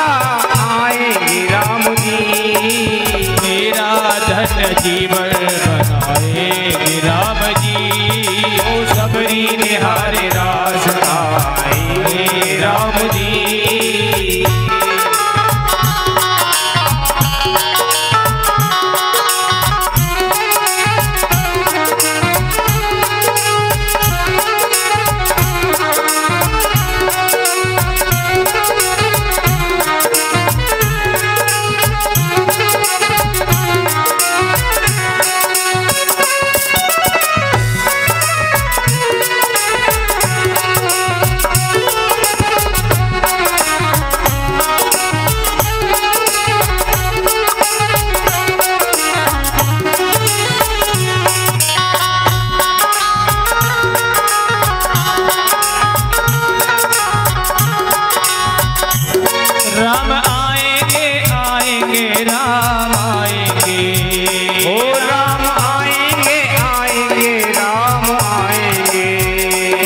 सदा आएंगे राम जी। मेरा धन जीवन बनाएंगे राम जी। ओ सबरी निहारे रास आएंगे राम जी। राम आएंगे आएंगे राम आएंगे। ओ राम आएंगे आएंगे राम आएंगे।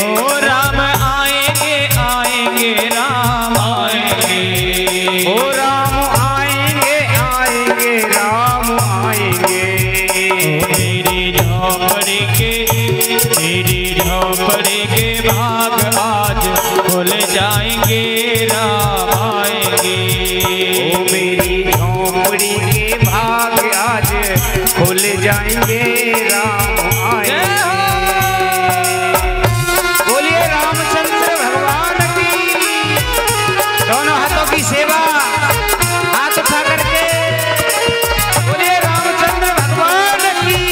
ओ राम आएंगे आएंगे राम आएंगे। ओ राम आएंगे आएंगे राम आएंगे। मेरी झोपड़ी के भाग आज खुल जाएंगे राम आएंगे। ओ मेरी झोपड़ी के भाग आज खुल जाएंगे राम आएंगे। बोलिए रामचंद्र भगवान की। दोनों हाथों की सेवा हाथ उठा करके बोलिए रामचंद्र भगवान की।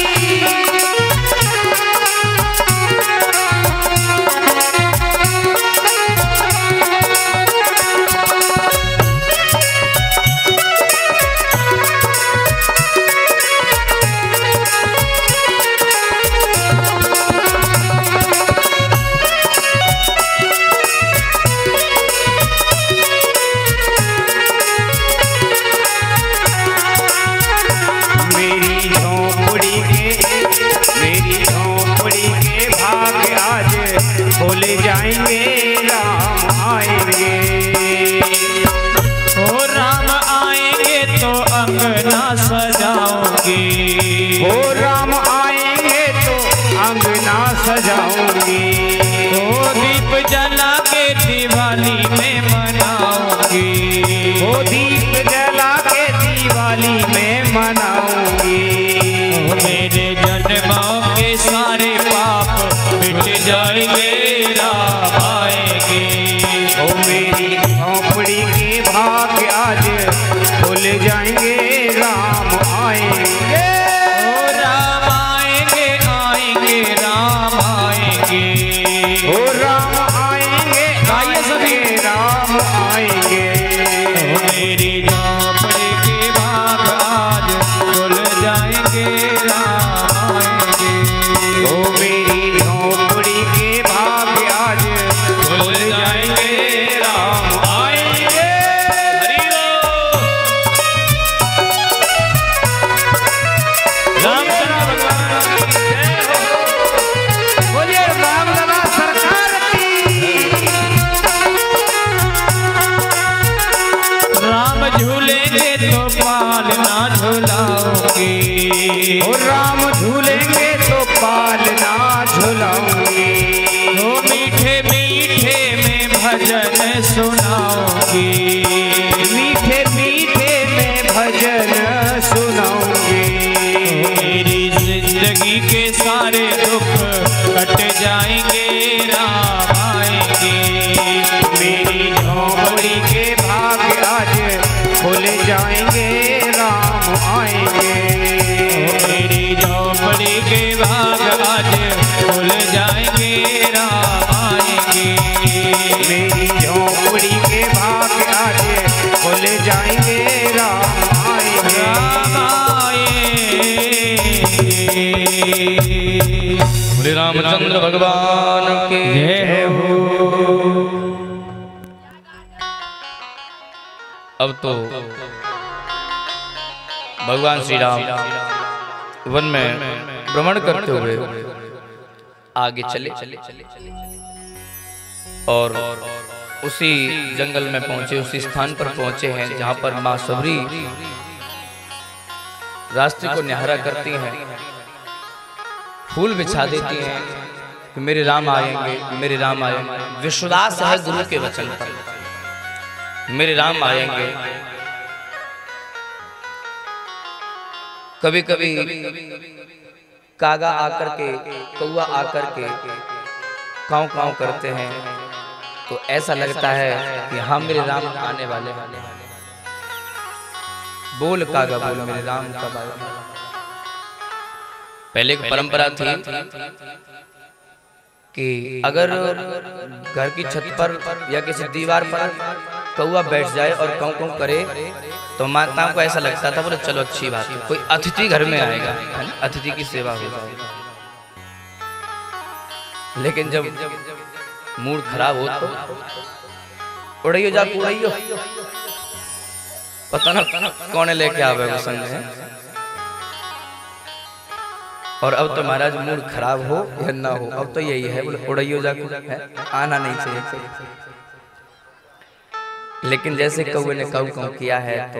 मेरी झोपड़ी के भाग आज खुल जाएंगे राम आएंगे। ओ राम आएंगे तो अंगना सजाऊंगी। ओ राम आएंगे तो अंगना सजाऊंगी। ओ दीप जला के दिवाली में मनाऊंगी। ओ दीप जला के दिवाली में मनाऊंगी। मेरे जन्मों के सारे पाप मिट जाएंगे राम आएंगे। ओ मेरी झोपड़ी के भाग आज खुल जाएंगे राम आएंगे। ओ राम आएंगे आएंगे राम आएंगे। ओ राम आएंगे गाइए सभी। राम आएंगे। ओ मेरी झोपड़ी के भाग आज खुल जाएंगे राम आएंगे। ओ मेरी झोपड़ी के भाग आज खुल जाएंगे राम आएंगे। हरि बोल। रामचंद्र भगवान की जय हो। बोलिए राम लला सरकार की। राम झूलेंगे तो पालना झूलाऊंगी। ओ राम झूलेंगे तो पालना झूलाऊंगी। ओ मीठे मीठे में भजन सुनाऊंगी। मीठे मीठे में भजन सुनाऊंगी। मेरी जिंदगी के सारे दुख कट जाएंगे राम आएंगे। मेरी झोपड़ी के भाग आज खुल जाएंगे राम आएंगे। मेरी झोपड़ी के भाग आज खुल जाएंगे राम आएंगे। मेरी झोपड़ी के भाग आज खुल जाएंगे राम आएंगे। राम आएंगे। बोले रामचंद्र भगवान के जय हो। अब तो भगवान श्री राम वन में भ्रमण करते हुए आगे चले और उसी जंगल में पहुंचे, उसी स्थान पर पहुंचे हैं जहां पर मां सबरी रास्ते को निहारा करती हैं, फूल बिछा देती हैं कि मेरे राम आएंगे, मेरे राम आएंगे। विश्वास है गुरु के वचन पर, मेरे राम आएंगे। कभी कभी कागा आकर के, कौआ आकर के काँव काँव करते हैं तो ऐसा लगता है कि हाँ मेरे राम आने वाले हैं। बोल कागा बोल मेरे राम कब आएंगे। पहले एक परंपरा थी कि अगर घर की छत पर या किसी दीवार पर कौआ बैठ जाए और काँव काँव करे तो माताओं को ऐसा लगता था बोले चलो अच्छी बात है, कोई अतिथि घर में आएगा, है ना, अतिथि की सेवा हो जाएगी। लेकिन जब मूड खराब हो तो उड़ैयो जा उड़ैयो, पता ना कौन लेके आवे वो संग है। और अब तो महाराज मूड खराब हो या ना हो, अब तो यही है बोले उड़ैयो जा है, आना नहीं चाहिए। लेकिन जैसे कौवे ने काऊ काऊ किया है तो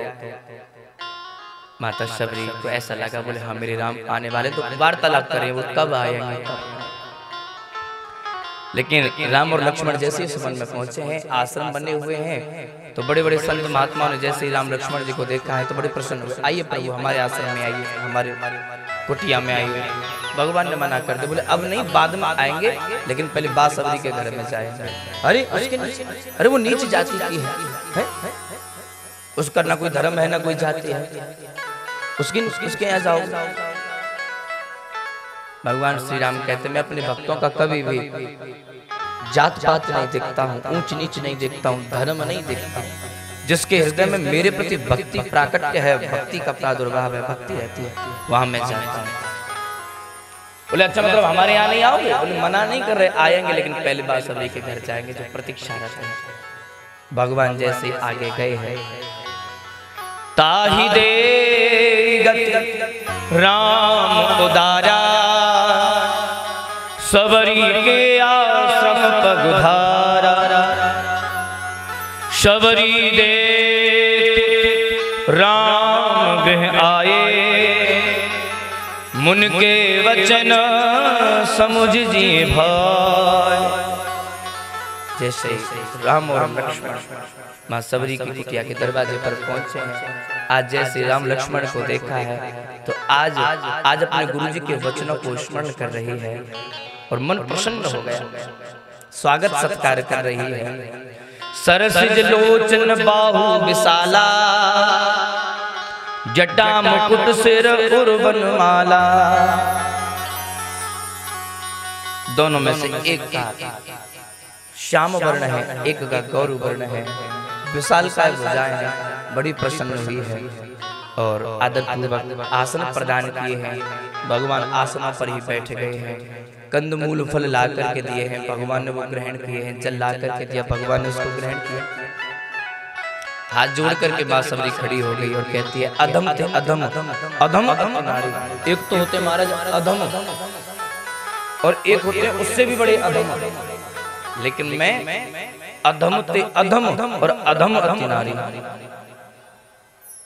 माता सबरी को ऐसा लगा बोले हाँ मेरे राम आने वाले, तो वार्तालाप करें वो कब आएंगे। लेकिन राम और लक्ष्मण जैसे इस वन में पहुंचे हैं, आश्रम बने हुए हैं, तो बड़े बड़े संत महात्माओं ने जैसे राम लक्ष्मण जी को देखा है तो बड़े प्रसन्न हुए। आइए प्रभु हमारे आश्रम में आइए, हमारे कुटिया में आइए। भगवान ने मना कर दिया, बोले अब नहीं, बाद में आएंगे, लेकिन पहले बांसुरी के घर में जाएंगे। अरे उसके नीचे, अरे वो नीच जाति की है? उसका ना कोई धर्म है ना कोई जाति है, उसके यहाँ जाओ। भगवान श्री राम कहते मैं अपने भक्तों का कभी भी जात पात नहीं देखता हूँ, ऊंच नीच नहीं देखता हूँ, धर्म नहीं देखता हूँ। जिसके हृदय में मेरे प्रति भक्ति प्राकट्य है, भक्ति का प्रादुर्भाव है, भक्ति रहती है, वहां मैं जाता हूँ। बोले अच्छा मतलब हमारे यहाँ नहीं आओगे? बोले मना नहीं कर रहे, आएंगे, लेकिन पहले बार सभी के घर जाएंगे जो प्रतीक्षा रहते हैं। भगवान जैसे आगे गए हैं, ताहि दे गति राम उदारा, सबरी के आश्रम पगधारा। सबरी देख राम गृह आए, मुन के वचन समुझ जी भाई। जैसे राम और लक्ष्मण मां सबरी की कुटिया के दरवाजे पर पहुंचे हैं, आज जैसे राम लक्ष्मण को देखा है तो आज अपने गुरुजी के वचनों को स्मरण कर रही है और मन प्रसन्न हो गया, स्वागत सत्कार कर रही है। सरसिज लोचन बाहु विशाला, जटा मुकुट सिर उर्वन माला। दोनों में से एक का श्याम वर्ण है, एक का गौर वर्ण है, विशाल काय भुजाएं हैं, बड़ी प्रसन्न हुई है और आदर पूर्वक आसन प्रदान किए हैं। भगवान आसनों पर ही बैठ गए हैं, कंदमूल फल ला करके दिए हैं, भगवान ने वो ग्रहण किए हैं, जल ला करके दिया, भगवान ने उसको ग्रहण किया। हाथ जोड़ करके मां सबरी खड़ी हो गई और कहती है अधम थे अधम, अधम अधम नारी। एक तो होते महाराज अधम और एक होते उससे भी बड़े अधम, लेकिन मैं अधम ते अधम और अधम अति नारी।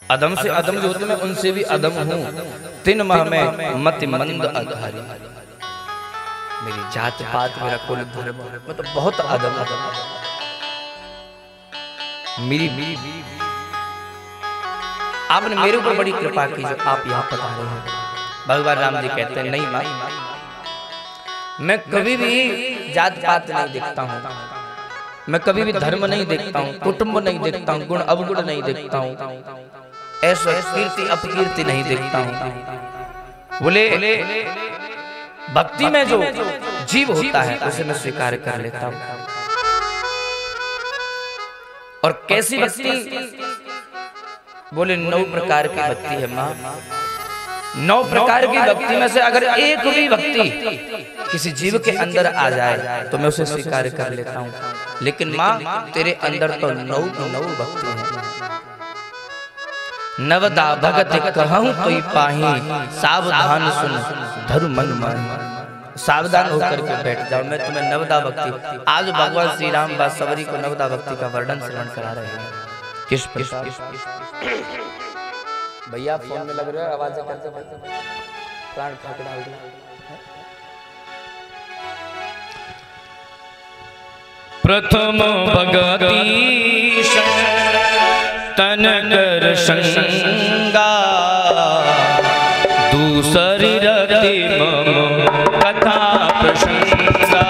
अधम से अधम जो होते मैं उनसे भी अधम हूँ, 3 माह में मति मंद अधारी। मेरी जात पात मेरा कुल धर्म मतलब बहुत अधम मेरी आपने मेरे ऊपर बड़ी कृपा की जो आप यहाँ पर आ रहे हैं। भगवान राम जी कहते हैं नहीं माँ, मैं कभी भी जात पात नहीं देखता हूँ, मैं कभी भी धर्म नहीं देखता हूँ, कुटुंब नहीं देखता हूँ, गुण अवगुण नहीं देखता हूँ, ऐसा कीर्ति अपकीर्ति नहीं देखता हूँ। बोले भक्ति में जो जीव होता है उसे मैं स्वीकार कर लेता हूँ। और कैसी भक्ति? बोले 9 प्रकार की भक्ति है माँ। 9 प्रकार की भक्ति में से अगर एक भी भक्ति किसी जीव के अंदर आ जाए तो मैं उसे स्वीकार कर लेता हूँ। लेकिन माँ तेरे अंदर तो 9 भक्ति है। नवदा भगत कहूँ तो पाही, सावधान सुन धरु मन मान। सावधान होकर के बैठ जाओ। मैं तुम्हें नवदा भक्ति, आज भगवान श्री राम बांसुरी को नवदा भक्ति का वर्णन श्रवण करा रहे हैं। किस भैया फोन में लग रहे हो, आवाज करते प्राण खाक डाल दो। प्रथम भगति तन कर संगा, दूसरी रति मम कथा प्रसंगा।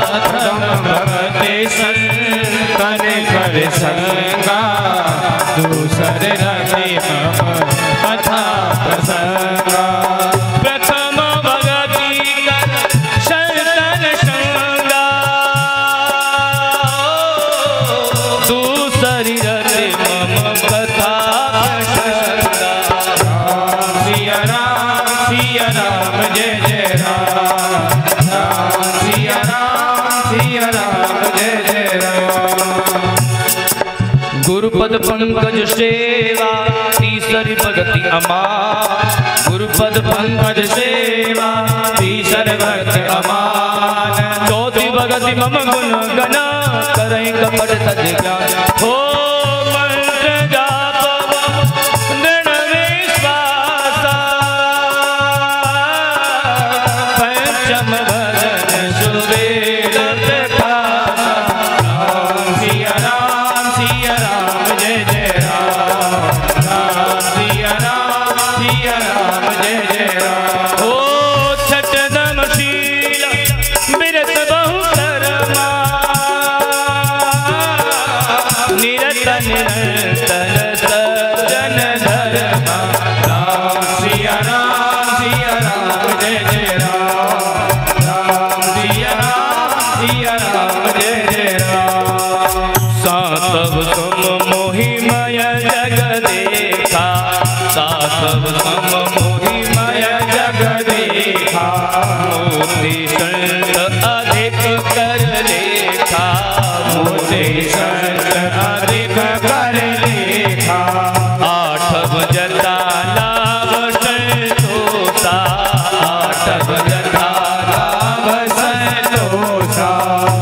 प्रथम भगति तन कर संगा, दूसरे रति मम कथा प्रसंगा। प्रथम भगति तन संगा, दूसरी रति मम कथा प्रसंगा। सिया राम जय जय राम, सिया राम जय जय राम। गुरुपद पंकज सेवा तीसरी भक्ति अमान, गुरुपद पंकज सेवा तीसरी भक्ति अमान। चौथी भक्ति मम गुण गना, करें कपट तज ज्ञान। हो मंत्र जाप दृढ़ विश्वासा, पंचम भजन सुवेद प्रकाशा। सिया राम जय जय राम, सिया राम जय जय राम। ओ छठ दमशील बिरत बहु करमा, निरत निरंतर सज्जन धर्मा। सिया राम जय जय राम, सिया राम जय जय राम। सातव सम मोहिमय जग देखा, सातव सम मोहिमय जग देखा। मोती संत अधिक कर लेखा, मोते संत अधिक कर लेखा। आठव जता लाभ संतोषा, आठव जता लाभ संतोषा।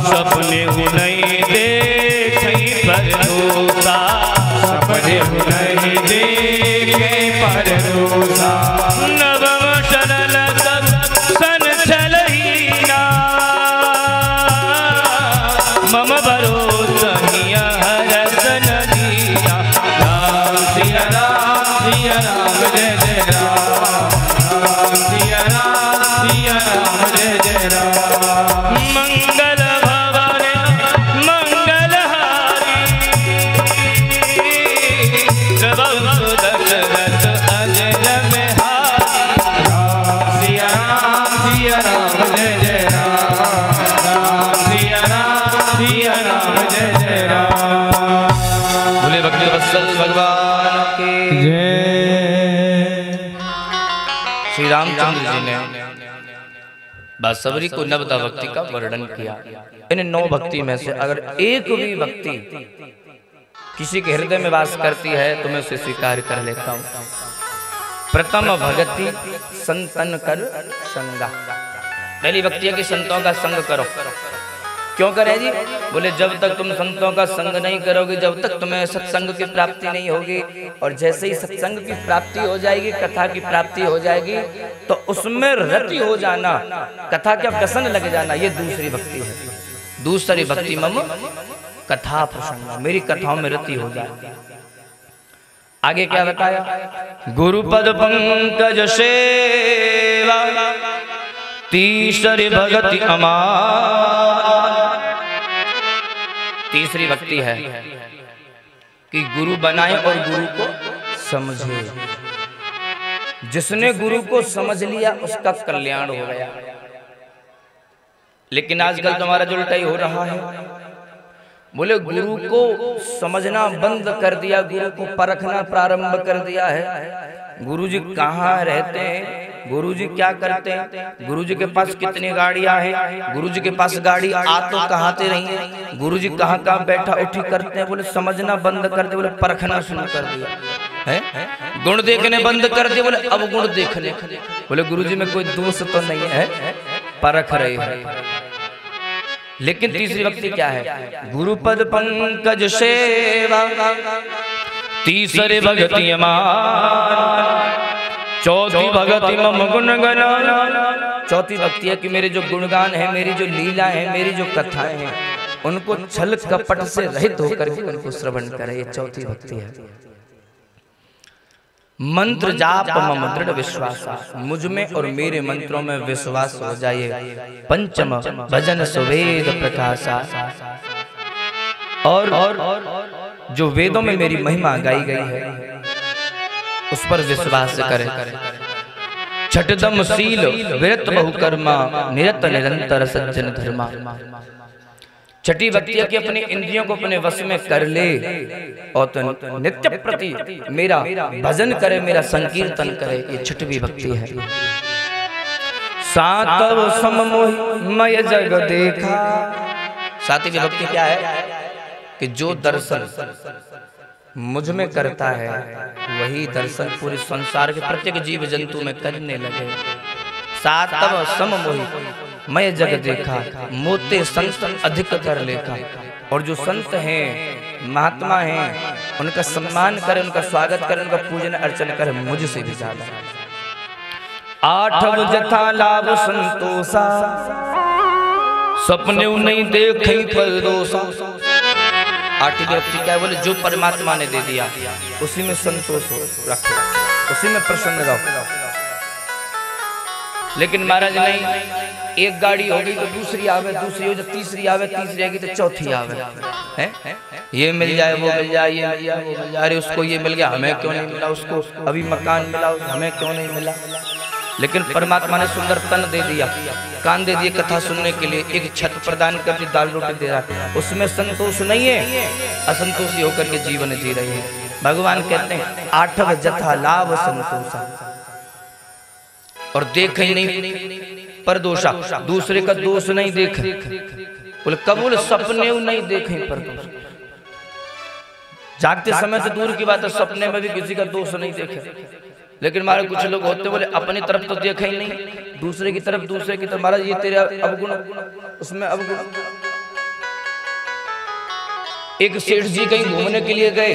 सपने नहीं देखी परदोषा, सपने नहीं देखे परदोषा। नवम सरल सब सन छलहीना, मम भरोसा हिया हरसन दीना। सिया राम जय जय राम, सिया राम जय जय राम। मंगल भवन मंगल हारी, प्रभु दशरथ अजय में हारी। सिया राम जय जय राम, सिया राम जय जय राम। बोले भक्ति वत्सल भगवान के जय। श्री रामचंद्र जी ने बांसुरी को नवदा भक्ति का वर्णन किया। इन 9 भक्ति में से अगर एक भी भक्ति किसी के हृदय में वास करती है तो मैं उसे स्वीकार कर लेता हूँ। प्रथम भक्ति संतन कर संगा, पहली भक्ति है कि संतों का संग करो। क्यों करें जी? बोले जब तक तुम संतों का संग नहीं करोगे, जब तक तुम्हें सत्संग की प्राप्ति नहीं होगी। और जैसे ही सत्संग की प्राप्ति हो जाएगी, कथा की प्राप्ति हो जाएगी, तो उसमें रति हो जाना, कथा क्या प्रसन्न लग जाना, ये दूसरी भक्ति है। दूसरी भक्ति मम कथा प्रसंग, मेरी कथाओं में रति हो जाए। आगे क्या बताया? गुरुपद पंकज सेवा तीसरी भक्ति अमान। तीसरी भक्ति है कि गुरु बनाए और गुरु को समझे। जिसने गुरु को समझ लिया उसका कल्याण हो गया। लेकिन आजकल तुम्हारा जो उल्टा ही हो रहा है, बोले गुरु को समझना बंद कर दिया, गुरु को परखना प्रारंभ कर दिया है। गुरुजी कहाँ रहते हैं, गुरुजी क्या करते हैं, गुरुजी के पास कितनी गाड़ियां हैं, गुरुजी के पास गाड़ी आ तो कहाते रही है, गुरुजी कहाँ कहाँ बैठा उठी करते हैं। बोले समझना बंद कर दिया, बोले परखना शुरू कर दिया है। गुण देखने बंद कर दिए, बोले अब गुण देखने। बोले गुरुजी में कोई दोष तो नहीं है। परख रहे हैं। लेकिन तीसरी भक्ति क्या है? गुरुपद पंकज सेवा, तीसरी भक्ति अमान, चौथी भक्ति मम गुण गना। चौथी भक्ति है कि मेरे जो गुणगान है, मेरी जो लीला है, मेरी जो कथाएं हैं, उनको छल कपट से रहित होकर के उनको श्रवण करे। ये चौथी भक्ति है। मंत्र जाप मम दृढ़ विश्वास, मुझ में और मेरे मंत्रों में विश्वास हो जाए। पंचम भजन सुवेद प्रकाशा, और जो वेदों में मेरी महिमा गाई गई है उस पर विश्वास करें। छठदम शील विरत बहुकर्मा, निरत निरंतर सज्जन धर्मा। छठी भक्ति है कि अपनी इंद्रियों को अपने वश में कर ले और तो नित्य प्रति मेरा भजन करे, मेरा संकीर्तन करे। ये छठवीं भक्ति है। सातव सममोहि जग देखा। सातवीं भक्ति क्या है? कि जो दर्शन मुझ में करता है वही दर्शन पूरे संसार के प्रत्येक जीव जंतु में करने लगे। सातव सममोहि मैं जग देखा, मोते संत अधिक कर लेखा। और जो संत हैं, महात्मा हैं, उनका सम्मान करे, उनका स्वागत करे, उनका पूजन अर्चन करे मुझसे भी ज्यादा। आठव जथा लाभ संतोषा, सपने नहीं देखे पर दोषा। आठवीं भक्ति क्या है? बोले जो परमात्मा ने दे दिया उसी में संतोष हो रखो, उसी में प्रसन्न रहो। लेकिन महाराज नहीं, एक गाड़ी हो गई तो दूसरी आवे, दूसरी हो जाए तीसरी आवे, तीसरी आएगी तो चौथी आवे। हैं? ये मिल जाए, वो मिल जाए, ये मिल जाए, वो मिल जाए। अरे उसको ये मिल गया, हमें क्यों नहीं मिला? उसको अभी मकान मिला, हमें क्यों नहीं मिला? लेकिन परमात्मा ने सुंदर तन दे दिया, कान दे दिए कथा सुनने के लिए, एक छत प्रदान करके दाल रोटी दे रहा है, उसमें संतोष नहीं है, असंतोषी होकर के जीवन जी रहे हैं। भगवान कहते हैं आठव जथा लाभ संतोषा, और देखे नहीं पर दोषा, दूसरे का दोष नहीं देखे। बोले कबूल सपने नहीं देखे पर दोष। जागते समय से दूर की बात है, सपने में भी किसी का दोष नहीं देखे। लेकिन हमारे कुछ लोग होते बोले अपनी तरफ तो देखा ही नहीं, दूसरे की तरफ, दूसरे की तरफ। महाराज ये तेरे अवगुण, उसमें अवगुण। एक सेठ जी कहीं घूमने के लिए गए,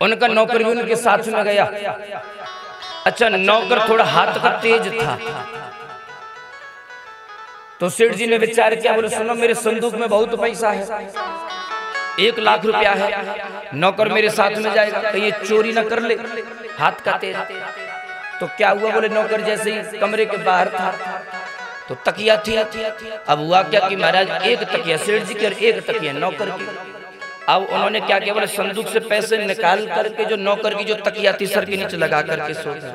उनका नौकर भी उनके साथ में गया। अच्छा, नौकर थोड़ा हाथ का तेज था, तो सेठ जी ने विचार किया, बोले सुनो मेरे संदूक में बहुत पैसा है, 1 लाख रुपया है, नौकर मेरे साथ में जाएगा, कहीं ये चोरी ना कर ले, हाथ का तेज। तो क्या हुआ? बोले नौकर जैसे ही कमरे के बाहर था तो तकिया थी। अब हुआ क्या कि महाराज एक तकिया सेठ जी की और एक तकिया नौकर की। अब उन्होंने क्या किया? बोले संदूक से पैसे निकाल करके जो नौकर की जो तकिया थी सर के नीचे लगा करके सो गए,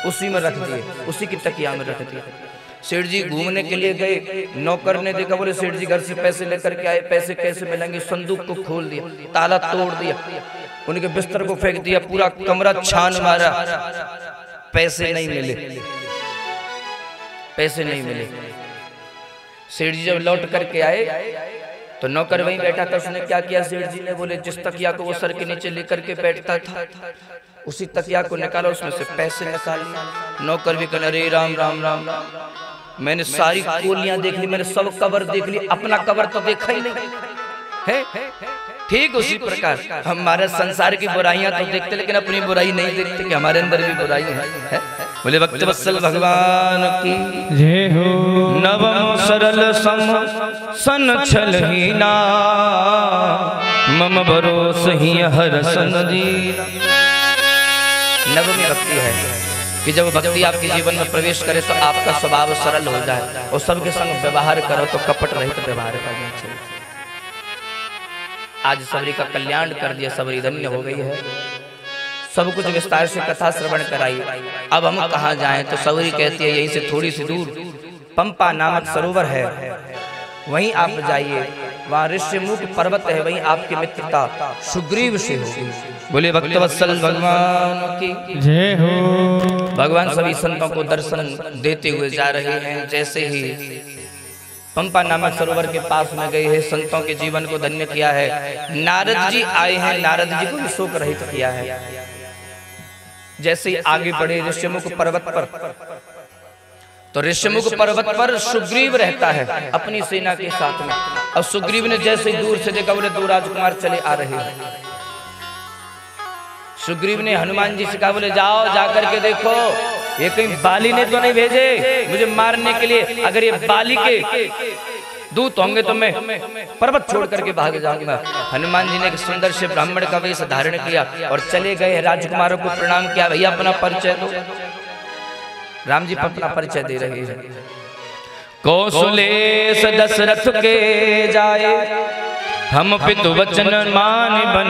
उसी में रख दिए, उसी की तकिया में रख दिए। सेठ जी घूमने के लिए गए, नौकर ने देखा, बोले सेठ जी घर से पैसे लेकर के आए, पैसे कैसे मिलेंगे? संदूक को खोल दिया, ताला तोड़ दिया, उनके बिस्तर को फेंक दिया, पूरा कमरा छान मारा, पैसे नहीं मिले, पैसे नहीं मिले। सेठ जी जब लौट करके आए तो नौकर वहीं बैठा था। उसने क्या किया? सेठ जी ने बोले जिस तकिया को वो सर के नीचे लेकर के बैठता था उसी तकिया को निकाला, उसमें से पैसे निकाल लिए। नौकर भी कहने अरे राम राम राम राम, मैंने सारी कोलियां देख ली, मैंने सब कबर देख ली, अपना कबर तो देखा ही नहीं है। ठीक उसी प्रकार हमारे संसार की बुराइयां तो देखते लेकिन अपनी बुराई नहीं देखते कि हमारे अंदर भी बुराई है। बोले भक्त वत्सल भगवान की जय हो। नवम सरल सम सन छलहीना, मम भरोस ही हर सन दीना। नवमी भक्ति है कि जब भक्ति आपके जीवन में प्रवेश करे तो आपका स्वभाव सरल हो जाए और सबके संग व्यवहार करो तो कपट रहित व्यवहार करना चाहिए। आज सबरी का कल्याण कर दिया, सबरी धन्य हो गई है, सब कुछ विस्तार से कथा श्रवण कराई। अब हम कहाँ जाएं? तो सबरी कहती है यहीं से थोड़ी सी दूर पंपा नामक सरोवर है, वहीं आप जाइए, वहाँ ऋष्यमुख पर्वत है, वहीं आपकी मित्रता सुग्रीव से होगी। बोले भक्तवत्सल भगवान की जय हो। भगवान सभी संतों को दर्शन देते हुए जा रहे हैं। जैसे ही पंपा नामक सरोवर के पास में गए हैं, संतों के जीवन को धन्य किया है। नारद जी आए हैं, नारद जी को शोक रहित किया है। जैसे ही आगे बढ़े ऋष्यमुख पर्वत पर तो ऋषमुख पर्वत पर सुग्रीव रहता है अपनी सेना के साथ में। और सुग्रीव ने जैसे दूर से देखा बोले दो राजकुमार चले आ रहे हैं। सुग्रीव ने हनुमान जी से कहा बोले जाओ जाकर के देखो ये कहीं बाली ने तो नहीं भेजे मुझे मारने के लिए। अगर ये बाली के दूत होंगे तो मैं पर्वत छोड़ करके भाग जाऊंगा। हनुमान जी ने एक सुंदर से ब्राह्मण का वेश धारण किया और चले गए। राजकुमारों को प्रणाम किया, भैया अपना परिचय दो। राम जी अपना परिचय दे रहे हैं। कौशलेश दशरथ के जाए हम पितु वचन मान बन